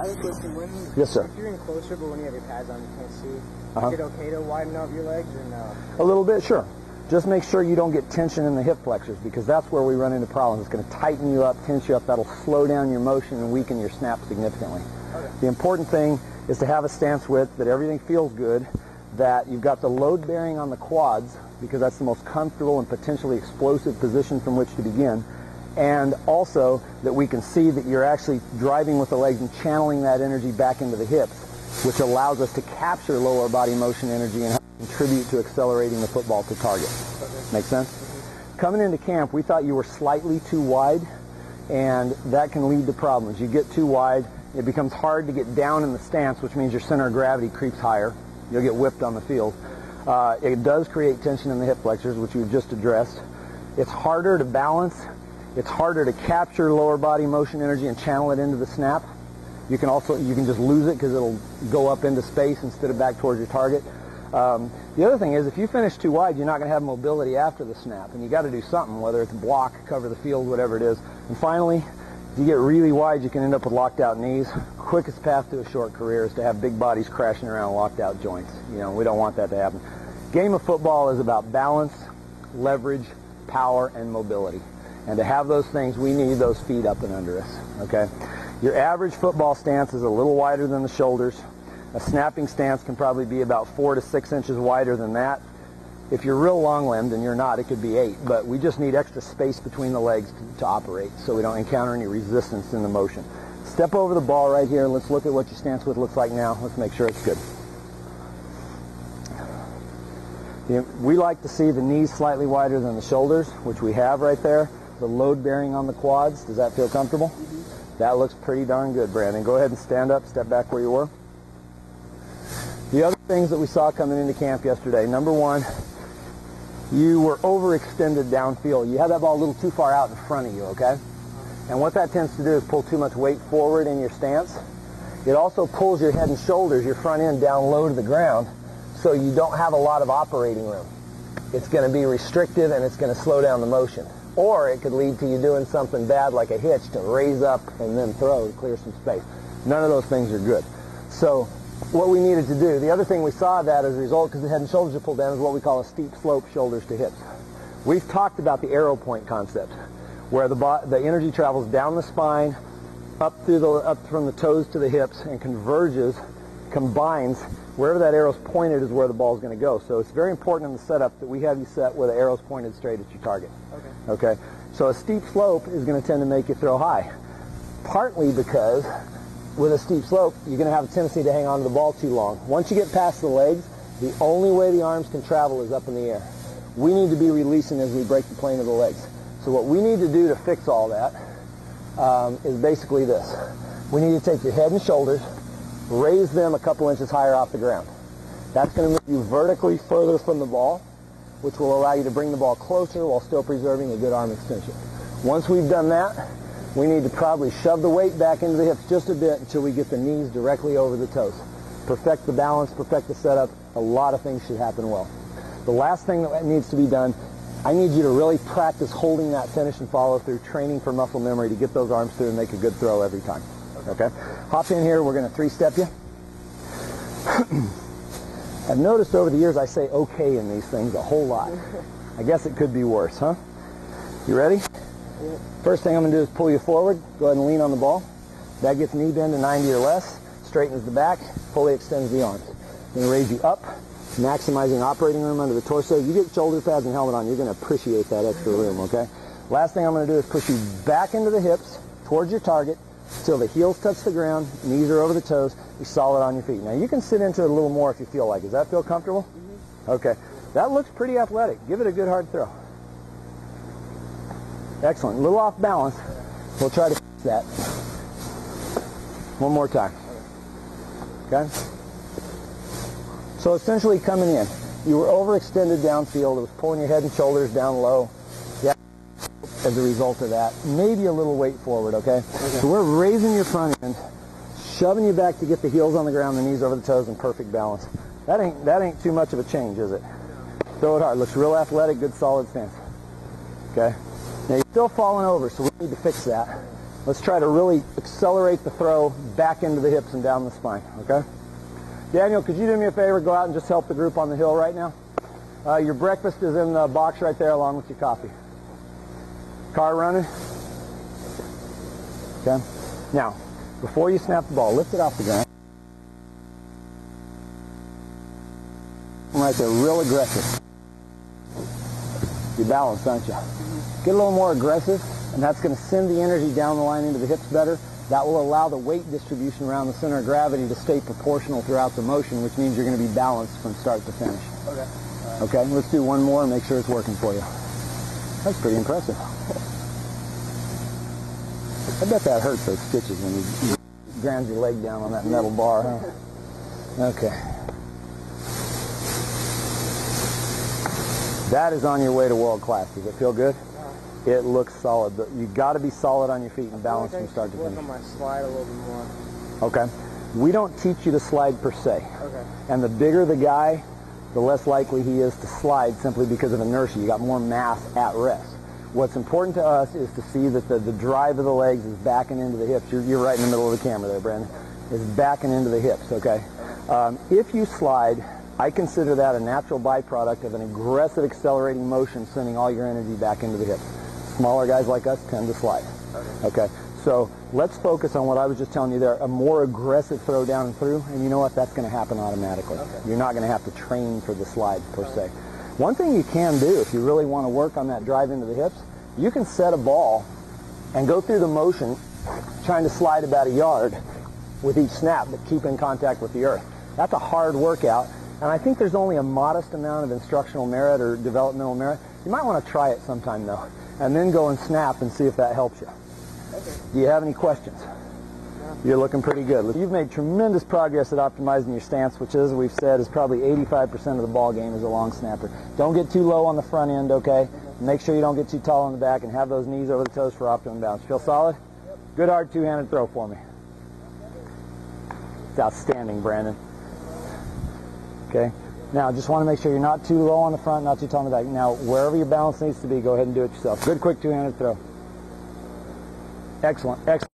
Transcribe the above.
I have a question. Yes, sir. If you're in closer, but when you have your pads on, you can't see. Uh-huh. Is it okay to widen out your legs or no? A little bit, sure. Just make sure you don't get tension in the hip flexors, because that's where we run into problems. It's going to tighten you up, tense you up. That'll slow down your motion and weaken your snap significantly. Okay. The important thing is to have a stance width that everything feels good, that you've got the load bearing on the quads, because that's the most comfortable and potentially explosive position from which to begin, and also that we can see that you're actually driving with the legs and channeling that energy back into the hips, which allows us to capture lower body motion energy and contribute to accelerating the football to target. Okay. Make sense? Coming into camp, we thought you were slightly too wide, and that can lead to problems. You get too wide, it becomes hard to get down in the stance, which means your center of gravity creeps higher. You'll get whipped on the field. It does create tension in the hip flexors, which we've just addressed. It's harder to balance. It's harder to capture lower body motion energy and channel it into the snap. You can just lose it because it'll go up into space instead of back towards your target. The other thing is, if you finish too wide, you're not going to have mobility after the snap, and you got to do something, whether it's block, cover the field, whatever it is. And finally, if you get really wide, you can end up with locked out knees. Quickest path to a short career is to have big bodies crashing around locked out joints. You know, we don't want that to happen. Game of football is about balance, leverage, power, and mobility. And to have those things, we need those feet up and under us, okay? Your average football stance is a little wider than the shoulders. A snapping stance can probably be about 4 to 6 inches wider than that. If you're real long-limbed, and you're not, it could be 8, but we just need extra space between the legs to operate so we don't encounter any resistance in the motion. Step over the ball right here. Let's look at what your stance width looks like now. Let's make sure it's good. We like to see the knees slightly wider than the shoulders, which we have right there. The load bearing on the quads. Does that feel comfortable? Mm-hmm. That looks pretty darn good, Brandon. Go ahead and stand up, step back where you were. The other things that we saw coming into camp yesterday, number one, you were overextended downfield. You had that ball a little too far out in front of you, okay? And what that tends to do is pull too much weight forward in your stance. It also pulls your head and shoulders, your front end, down low to the ground, so you don't have a lot of operating room. It's going to be restrictive, and it's going to slow down the motion. Or it could lead to you doing something bad like a hitch to raise up and then throw to clear some space. None of those things are good. So what we needed to do, the other thing we saw that as a result, because the head and shoulders are pulled down, is what we call a steep slope shoulders to hips. We've talked about the arrow point concept, where the energy travels down the spine, up from the toes to the hips, and converges, combines. Wherever that arrow's pointed is where the ball's going to go. So it's very important in the setup that we have you set where the arrow's pointed straight at your target. Okay. So a steep slope is going to tend to make you throw high, partly because with a steep slope, you're going to have a tendency to hang on to the ball too long. Once you get past the legs, the only way the arms can travel is up in the air. We need to be releasing as we break the plane of the legs. So what we need to do to fix all that is basically this. We need to take your head and shoulders, raise them a couple inches higher off the ground. That's going to move you vertically further from the ball, which will allow you to bring the ball closer while still preserving a good arm extension. Once we've done that, we need to probably shove the weight back into the hips just a bit until we get the knees directly over the toes. Perfect the balance, perfect the setup. A lot of things should happen well. The last thing that needs to be done, I need you to really practice holding that finish and follow through, training for muscle memory to get those arms through and make a good throw every time. Okay? Hop in here. We're going to three-step you. I've noticed over the years I say okay in these things a whole lot. I guess it could be worse, huh? You ready? Yeah. First thing I'm going to do is pull you forward. Go ahead and lean on the ball. That gets knee bend to 90 or less. Straightens the back. Fully extends the arms. Then raise you up, maximizing operating room under the torso. You get shoulder pads and helmet on, you're going to appreciate that extra room, okay? Last thing I'm going to do is push you back into the hips, towards your target, till the heels touch the ground, knees are over the toes, you're solid on your feet. Now you can sit into it a little more if you feel like. Does that feel comfortable? Mm-hmm. Okay. That looks pretty athletic. Give it a good hard throw. Excellent. A little off balance. We'll try to fix that. One more time. Okay? So essentially coming in, you were overextended downfield. It was pulling your head and shoulders down low. Yeah. As a result of that, maybe a little weight forward, okay? So we're raising your front end, shoving you back to get the heels on the ground, the knees over the toes, and perfect balance. That ain't too much of a change, is it? Throw it hard. Looks real athletic, good solid stance. Okay? Now you're still falling over, so we need to fix that. Let's try to really accelerate the throw back into the hips and down the spine, okay? Daniel, could you do me a favor? Go out and just help the group on the hill right now. Your breakfast is in the box right there along with your coffee. Car running? Okay. Now, before you snap the ball, lift it off the ground. Right there, real aggressive. You're balanced, aren't you? Get a little more aggressive, and that's going to send the energy down the line into the hips better. That will allow the weight distribution around the center of gravity to stay proportional throughout the motion, which means you're going to be balanced from start to finish. Okay. Okay, let's do one more and make sure it's working for you. That's pretty impressive. I bet that hurts those stitches when you ground your leg down on that metal bar, huh? Okay. That is on your way to world class. Does it feel good? It looks solid. You got to be solid on your feet and balanced from start to finish. Work on my slide a little bit more. Okay. We don't teach you to slide per se. Okay. And the bigger the guy, the less likely he is to slide simply because of inertia. You got more mass at rest. What's important to us is to see that the drive of the legs is backing into the hips. You're right in the middle of the camera there, Brandon. Is backing into the hips, okay? If you slide, I consider that a natural byproduct of an aggressive accelerating motion sending all your energy back into the hips. Smaller guys like us tend to slide. Okay, so let's focus on what I was just telling you there, a more aggressive throw down and through, and you know what, that's going to happen automatically. You're not going to have to train for the slide per se. One thing you can do if you really want to work on that drive into the hips, you can set a ball and go through the motion trying to slide about a yard with each snap, but keep in contact with the earth. That's a hard workout, and I think there's only a modest amount of instructional merit or developmental merit. You might want to try it sometime though, and then go and snap and see if that helps you. Okay. Do you have any questions? No. You're looking pretty good. You've made tremendous progress at optimizing your stance, which, as we've said, is probably 85% of the ball game as a long snapper. Don't get too low on the front end, okay? Make sure you don't get too tall on the back, and have those knees over the toes for optimum balance. Feel solid? Good hard two-handed throw for me. It's outstanding, Brandon. Okay? Now, just want to make sure you're not too low on the front, not too tall on the back. Now, wherever your balance needs to be, go ahead and do it yourself. Good, quick two-handed throw. Excellent, excellent.